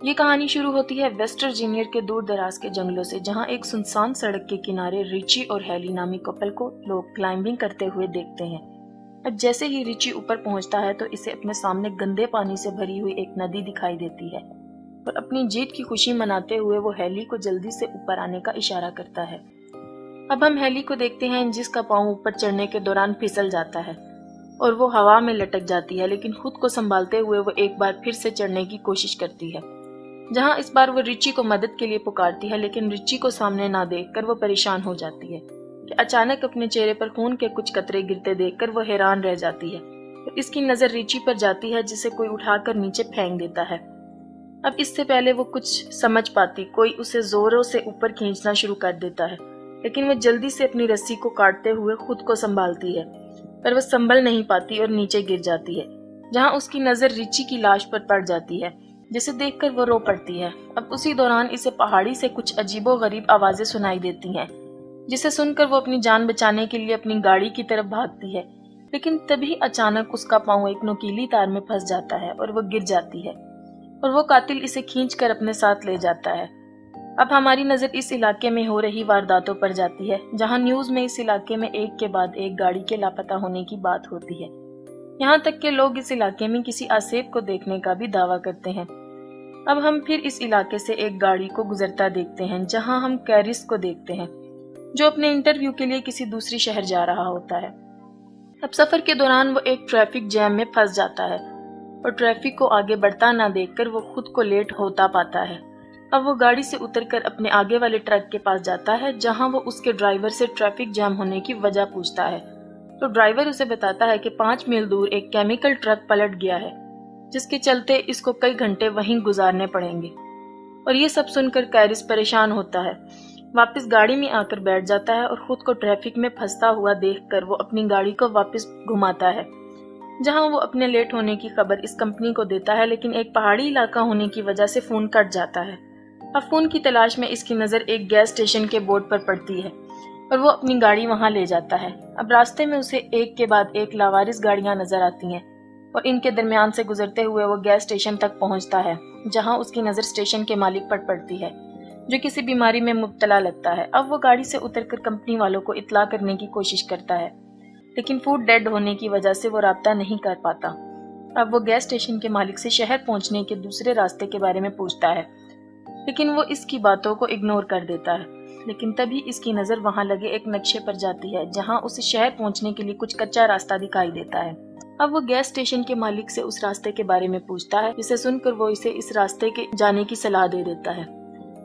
ये कहानी शुरू होती है वेस्ट वर्जीनिया के दूर दराज के जंगलों से, जहाँ एक सुनसान सड़क के किनारे रिची और हेली नामी कपल को लोग क्लाइंबिंग करते हुए देखते हैं। अब जैसे ही रिची ऊपर पहुंचता है तो इसे अपने सामने गंदे पानी से भरी हुई एक नदी दिखाई देती है और अपनी जीत की खुशी मनाते हुए वो हेली को जल्दी से ऊपर आने का इशारा करता है। अब हम हेली को देखते हैं जिसका पाँव ऊपर चढ़ने के दौरान फिसल जाता है और वो हवा में लटक जाती है, लेकिन खुद को संभालते हुए वो एक बार फिर से चढ़ने की कोशिश करती है, जहां इस बार वो रिची को मदद के लिए पुकारती है। लेकिन रिची को सामने ना देखकर वो परेशान हो जाती है कि अचानक अपने चेहरे पर खून के कुछ कतरे गिरते देखकर वो हैरान रह जाती है। तो इसकी नजर रिची पर जाती है जिसे कोई उठाकर नीचे फेंक देता है। अब इससे पहले वो कुछ समझ पाती, कोई उसे जोरों से ऊपर खींचना शुरू कर देता है, लेकिन वो जल्दी से अपनी रस्सी को काटते हुए खुद को संभालती है, पर वो संभल नहीं पाती और नीचे गिर जाती है, जहां उसकी नजर रिची की लाश पर पड़ जाती है, जिसे देखकर वो रो पड़ती है। अब उसी दौरान इसे पहाड़ी से कुछ अजीबोगरीब आवाजें सुनाई देती हैं, जिसे सुनकर वो अपनी जान बचाने के लिए अपनी गाड़ी की तरफ भागती है, लेकिन तभी अचानक उसका पाँव एक नुकीली तार में फंस जाता है और वो गिर जाती है और वो कातिल इसे खींचकर अपने साथ ले जाता है। अब हमारी नजर इस इलाके में हो रही वारदातों पर जाती है, जहां न्यूज में इस इलाके में एक के बाद एक गाड़ी के लापता होने की बात होती है। यहाँ तक के लोग इस इलाके में किसी आसेब को देखने का भी दावा करते हैं। अब हम फिर इस इलाके से एक गाड़ी को गुजरता देखते हैं, जहां हम कैरिस को देखते हैं, जो अपने इंटरव्यू के लिए किसी दूसरी शहर जा रहा होता है। अब सफर के दौरान वो एक ट्रैफिक जैम में फंस जाता है और ट्रैफिक को आगे बढ़ता ना देखकर वो खुद को लेट होता पाता है। अब वो गाड़ी से उतरकर अपने आगे वाले ट्रक के पास जाता है, जहां वो उसके ड्राइवर से ट्रैफिक जैम होने की वजह पूछता है। तो ड्राइवर उसे बताता है कि 5 मील दूर एक केमिकल ट्रक पलट गया है, जिसके चलते इसको कई घंटे वहीं गुजारने पड़ेंगे। और ये सब सुनकर कैरिस परेशान होता है, वापस गाड़ी में आकर बैठ जाता है और खुद को ट्रैफिक में फंसता हुआ देखकर वो अपनी गाड़ी को वापस घुमाता है, जहां वो अपने लेट होने की खबर इस कंपनी को देता है, लेकिन एक पहाड़ी इलाका होने की वजह से फोन कट जाता है। अब फोन की तलाश में इसकी नजर एक गैस स्टेशन के बोर्ड पर पड़ती है और वो अपनी गाड़ी वहां ले जाता है। अब रास्ते में उसे एक के बाद एक लावारिस गाड़ियां नजर आती हैं और इनके दरमियान से गुजरते हुए वो गैस स्टेशन तक पहुंचता है, जहां उसकी नजर स्टेशन के मालिक पर पड़ती है, जो किसी बीमारी में मुब्तला लगता है। अब वो गाड़ी से उतरकर कंपनी वालों को इत्तला करने की कोशिश करता है, लेकिन फूड डेड होने की वजह से वो राब्ता नहीं कर पाता। अब वो गैस स्टेशन के मालिक से शहर पहुंचने के दूसरे रास्ते के बारे में पूछता है, लेकिन वो इसकी बातों को इग्नोर कर देता है। लेकिन तभी इसकी नजर वहां लगे एक नक्शे पर जाती है, जहां उसे शहर पहुंचने के लिए कुछ कच्चा रास्ता दिखाई देता है। अब वो गैस स्टेशन के मालिक से उस रास्ते के बारे में पूछता है, जिसे सुनकर वो इसे इस रास्ते के जाने की सलाह दे देता है।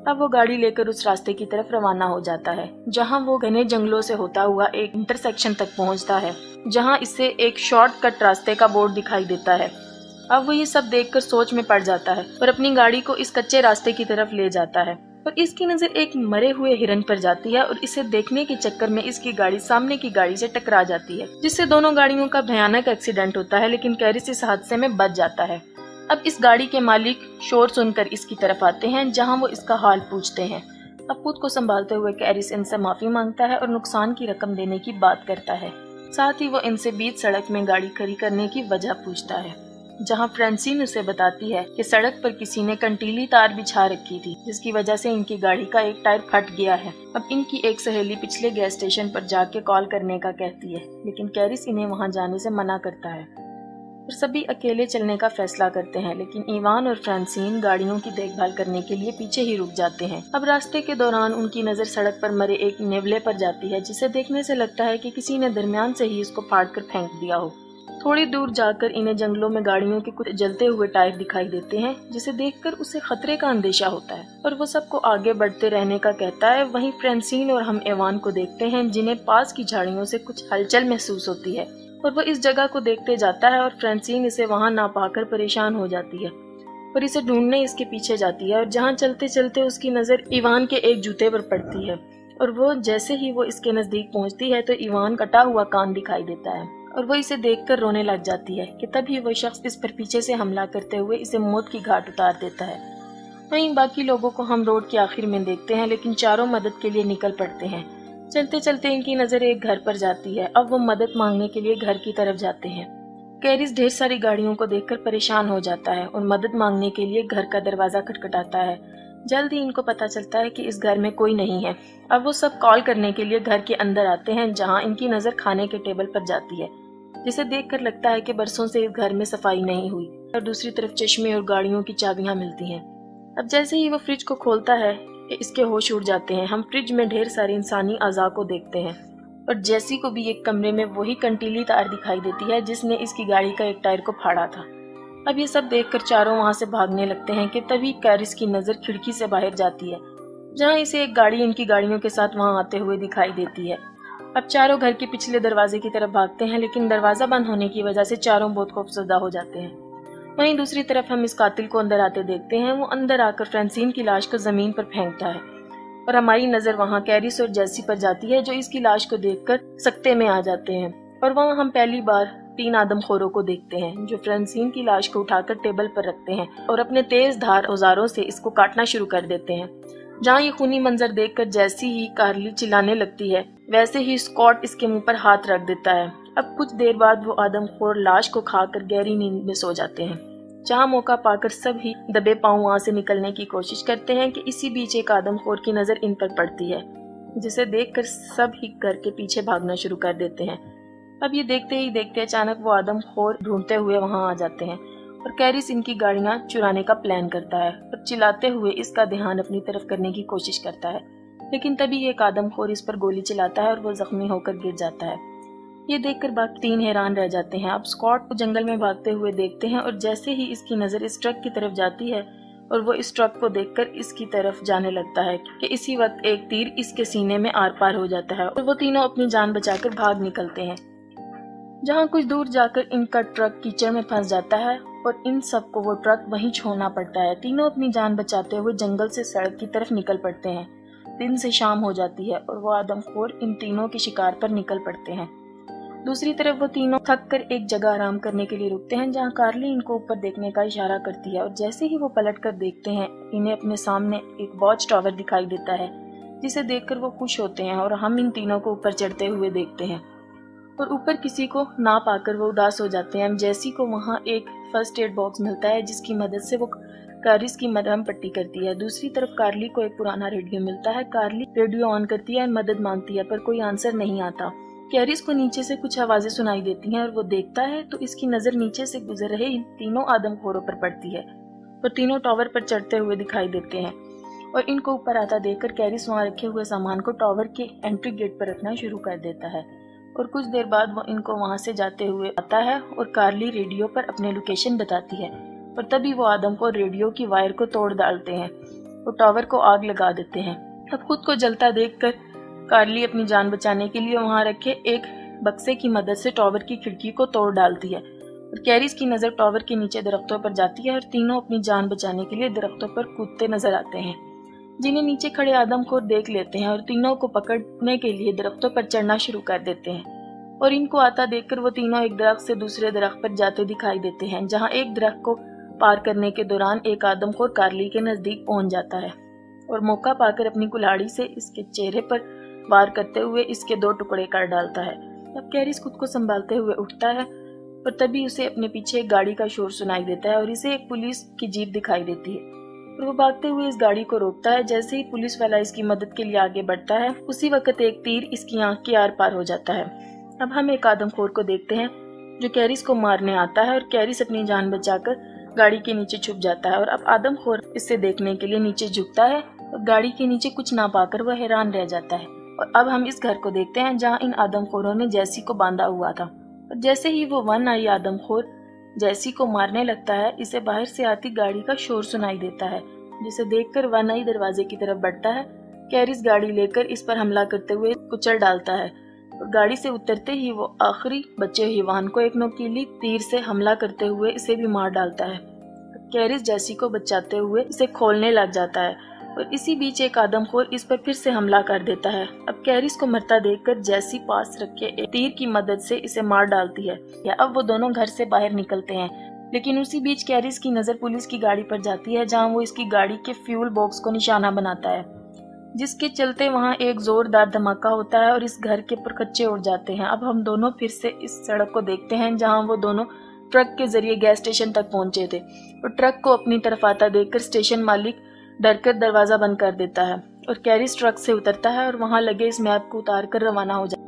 अब वो गाड़ी लेकर उस रास्ते की तरफ रवाना हो जाता है, जहां वो घने जंगलों से होता हुआ एक इंटरसेक्शन तक पहुंचता है, जहां इसे एक शॉर्टकट रास्ते का बोर्ड दिखाई देता है। अब वो ये सब देखकर सोच में पड़ जाता है और अपनी गाड़ी को इस कच्चे रास्ते की तरफ ले जाता है, और इसकी नजर एक मरे हुए हिरन पर जाती है और इसे देखने के चक्कर में इसकी गाड़ी सामने की गाड़ी से टकरा जाती है, जिससे दोनों गाड़ियों का भयानक एक्सीडेंट होता है। लेकिन कैरिस इस हादसे में बच जाता है। अब इस गाड़ी के मालिक शोर सुनकर इसकी तरफ आते हैं, जहां वो इसका हाल पूछते हैं। अब खुद को संभालते हुए कैरिस इनसे माफी मांगता है और नुकसान की रकम देने की बात करता है। साथ ही वो इनसे बीच सड़क में गाड़ी खड़ी करने की वजह पूछता है, जहां फ्रांसिन उसे बताती है कि सड़क पर किसी ने कंटीली तार बिछा रखी थी, जिसकी वजह से इनकी गाड़ी का एक टायर फट गया है। अब इनकी एक सहेली पिछले गैस स्टेशन पर जाके कॉल करने का कहती है, लेकिन कैरिस इन्हें वहां जाने से मना करता है और सभी अकेले चलने का फैसला करते हैं। लेकिन इवान और फ्रांसिन गाड़ियों की देखभाल करने के लिए पीछे ही रुक जाते हैं। अब रास्ते के दौरान उनकी नजर सड़क पर मरे एक नेवले पर जाती है, जिसे देखने से लगता है कि किसी ने दरमियान से ही इसको फाड़ कर फेंक दिया हो। थोड़ी दूर जाकर इन्हें जंगलों में गाड़ियों के कुछ जलते हुए टायर दिखाई देते हैं, जिसे देखकर उसे खतरे का अंदेशा होता है और वो सबको आगे बढ़ते रहने का कहता है। वहीं फ्रांसिन और हम एवान को देखते हैं, जिन्हें पास की झाड़ियों से कुछ हलचल महसूस होती है और वो इस जगह को देखते जाता है। और फ्रांसिन इसे वहां ना पाकर परेशान हो जाती है और इसे ढूंढने इसके पीछे जाती है, और जहां चलते चलते उसकी नजर इवान के एक जूते पर पड़ती है और वो जैसे ही वो इसके नजदीक पहुंचती है तो इवान कटा हुआ कान दिखाई देता है और वो इसे देखकर रोने लग जाती है कि तभी वो शख्स इस पर पीछे से हमला करते हुए इसे मौत की घाट उतार देता है। वहीं बाकी लोगों को हम रोड के आखिर में देखते हैं, लेकिन चारों मदद के लिए निकल पड़ते हैं। चलते चलते इनकी नजर एक घर पर जाती है। अब वो मदद मांगने के लिए घर की तरफ जाते हैं, कैरिस ढेर सारी गाड़ियों को देखकर परेशान हो जाता है और मदद मांगने के लिए घर का दरवाजा खटखटाता है। जल्द ही इनको पता चलता है कि इस घर में कोई नहीं है। अब वो सब कॉल करने के लिए घर के अंदर आते हैं, जहां इनकी नजर खाने के टेबल पर जाती है, जिसे देखकर लगता है कि बरसों से इस घर में सफाई नहीं हुई। और दूसरी तरफ चश्मे और गाड़ियों की चाबियां मिलती हैं। अब जैसे ही वो फ्रिज को खोलता है, इसके होश उड़ जाते हैं। हम फ्रिज में ढेर सारे इंसानी अज़ा को देखते हैं और जैसी को भी एक कमरे में वही कंटीली तार दिखाई देती है जिसने इसकी गाड़ी का एक टायर को फाड़ा था। अब ये सब देखकर चारों वहां से भागने लगते हैं कि तभी कैरिस की नजर खिड़की से बाहर जाती है, जहां इसे एक गाड़ी इनकी गाड़ियों के साथ वहां आते हुए दिखाई देती है। अब चारों घर के पिछले दरवाजे की तरफ भागते हैं, लेकिन दरवाजा बंद होने की वजह से चारों बहुत खौफजदा हो जाते हैं। वहीं दूसरी तरफ हम इस कातिल को अंदर आते देखते हैं। वो अंदर आकर फ्रांसीन की लाश को जमीन पर फेंकता है और हमारी नजर वहां कैरिस और जेसी पर जाती है, जो इसकी लाश को देखकर सकते में आ जाते हैं। और वहां हम पहली बार 3 आदमखोरों को देखते हैं, जो फ्रांसीन की लाश को उठाकर टेबल पर रखते हैं और अपने तेज धार औजारों से इसको काटना शुरू कर देते हैं। जहाँ ये खूनी मंजर देखकर जैसी ही कार्ली चिल्लाने लगती है, वैसे ही स्कॉट इसके मुंह पर हाथ रख देता है। अब कुछ देर बाद वो आदमखोर लाश को खाकर गहरी नींद में सो जाते हैं, जहाँ मौका पाकर सब ही दबे पांव वहां से निकलने की कोशिश करते हैं कि इसी बीच एक आदमखोर की नजर इन पर पड़ती है, जिसे देखकर सब ही घर के पीछे भागना शुरू कर देते हैं। अब ये देखते ही देखते अचानक वो आदमखोर ढूंढते हुए वहां आ जाते हैं और कैरिस इनकी गाड़ियां चुराने का प्लान करता है और चिल्लाते हुए इसका ध्यान अपनी तरफ करने की कोशिश करता है, लेकिन तभी एक आदमखोर इस पर गोली चलाता है और वो जख्मी होकर गिर जाता है। ये देखकर बाकी 3 हैरान रह जाते हैं। अब स्कॉट को जंगल में भागते हुए देखते हैं और जैसे ही इसकी नजर इस ट्रक की तरफ जाती है और वो इस ट्रक को देखकर इसकी तरफ जाने लगता है कि इसी वक्त एक तीर इसके सीने में आर पार हो जाता है और वो तीनों अपनी जान बचाकर भाग निकलते हैं। जहाँ कुछ दूर जाकर इनका ट्रक कीचड़ में फंस जाता है और इन सबको वो ट्रक वहीं छोड़ना पड़ता है। तीनों अपनी जान बचाते हुए जंगल से सड़क की तरफ निकल पड़ते हैं। दिन से शाम हो जाती है और वो आदमखोर इन तीनों के शिकार पर निकल पड़ते हैं। दूसरी तरफ वो तीनों थक कर एक जगह आराम करने के लिए रुकते हैं, जहाँ कार्ली इनको ऊपर देखने का इशारा करती है और जैसे ही वो पलट कर देखते हैं, इन्हें अपने सामने एक वॉच टावर दिखाई देता है, जिसे देखकर वो खुश होते हैं और हम इन तीनों को ऊपर चढ़ते हुए देखते हैं और ऊपर किसी को ना पाकर वो उदास हो जाते हैं। जैसी को वहाँ एक फर्स्ट एड बॉक्स मिलता है, जिसकी मदद से वो कैरिस की मरहम पट्टी करती है। दूसरी तरफ कार्ली को एक पुराना रेडियो मिलता है। कार्ली रेडियो ऑन करती है, मदद मांगती है, पर कोई आंसर नहीं आता। कैरिस को नीचे से कुछ आवाजें सुनाई देती हैं और वो देखता है तो इसकी नजर नीचे से गुजर रहे इन तीनों आदमखोरों पर पड़ती है और तीनों टावर पर चढ़ते हुए दिखाई देते हैं और इनको ऊपर आता देखकर कैरिस वहां रखे हुए सामान को टावर के एंट्री गेट पर रखना शुरू कर देता है और कुछ देर बाद वो इनको वहां से जाते हुए आता है और कार्ली रेडियो पर अपने लोकेशन बताती है और तभी वो आदमखोर रेडियो की वायर को तोड़ डालते हैं और टावर को आग लगा देते हैं। अब खुद को जलता देखकर कार्ली अपनी जान बचाने के लिए वहां रखे एक बक्से की मदद से टावर की खिड़की को तोड़ डालती है और कैरिस की नजर टावर के नीचे दरख्तों पर जाती है और तीनों अपनी जान बचाने के लिए दरख्तों पर कूदते नजर आते हैं, जिन्हें नीचे खड़े आदमखोर देख लेते हैं और तीनों को पकड़ने के लिए दरख्तों पर चढ़ना शुरू कर देते हैं और इनको आता देखकर वो तीनों एक दरख्त से दूसरे दरख्त पर जाते दिखाई देते हैं, जहाँ एक दरख्त को पार करने के दौरान एक आदमखोर कार्ली के नजदीक पहुंच जाता है और मौका पाकर अपनी कुल्हाड़ी से इसके चेहरे पर वार करते हुए इसके 2 टुकड़े कर डालता है। अब कैरिस खुद को संभालते हुए उठता है और तभी उसे अपने पीछे एक गाड़ी का शोर सुनाई देता है और इसे एक पुलिस की जीप दिखाई देती है और वो भागते हुए इस गाड़ी को रोकता है। जैसे ही पुलिस वाला इसकी मदद के लिए आगे बढ़ता है, उसी वक्त एक तीर इसकी आंख के आर पार हो जाता है। अब हम एक आदमखोर को देखते हैं जो कैरिस को मारने आता है और कैरिस अपनी जान बचाकर गाड़ी के नीचे छुप जाता है और अब आदमखोर इसे देखने के लिए नीचे झुकता है और गाड़ी के नीचे कुछ ना पाकर वह हैरान रह जाता है। और अब हम इस घर को देखते हैं जहाँ इन आदमखोरों ने जैसी को बांधा हुआ था और जैसे ही वो वन आई आदमखोर जैसी को मारने लगता है, इसे बाहर से आती गाड़ी का शोर सुनाई देता है, जिसे देखकर वन आई दरवाजे की तरफ बढ़ता है। कैरिस गाड़ी लेकर इस पर हमला करते हुए कुचल डालता है और गाड़ी से उतरते ही वो आखिरी बचे हुए वाहन को एक नोकीली तीर से हमला करते हुए इसे भी मार डालता है। कैरिस जैसी को बचाते हुए इसे खोलने लग जाता है और इसी बीच एक आदमखोर इस पर फिर से हमला कर देता है। अब कैरिस को मरता देखकर जैसी पास रखे एक तीर की मदद से इसे मार डालती है। अब वो दोनों घर से बाहर निकलते हैं, लेकिन उसी बीच कैरिस की नजर पुलिस की गाड़ी पर जाती है, जहां वो इसकी गाड़ी के फ्यूल बॉक्स को निशाना बनाता है, जिसके चलते वहां एक जोरदार धमाका होता है और इस घर के परखच्चे उड़ जाते हैं। अब हम दोनों फिर से इस सड़क को देखते हैं जहाँ वो दोनों ٹرک کے ذریعے گیس اسٹیشن تک پہنچے تھے اور ٹرک کو اپنی طرف آتا دیکھ کر اسٹیشن مالک ڈر کر دروازہ بند کر دیتا ہے اور کیرس ٹرک سے اترتا ہے اور وہاں لگے اس میپ کو اتار کر روانہ ہو جاتا ہے۔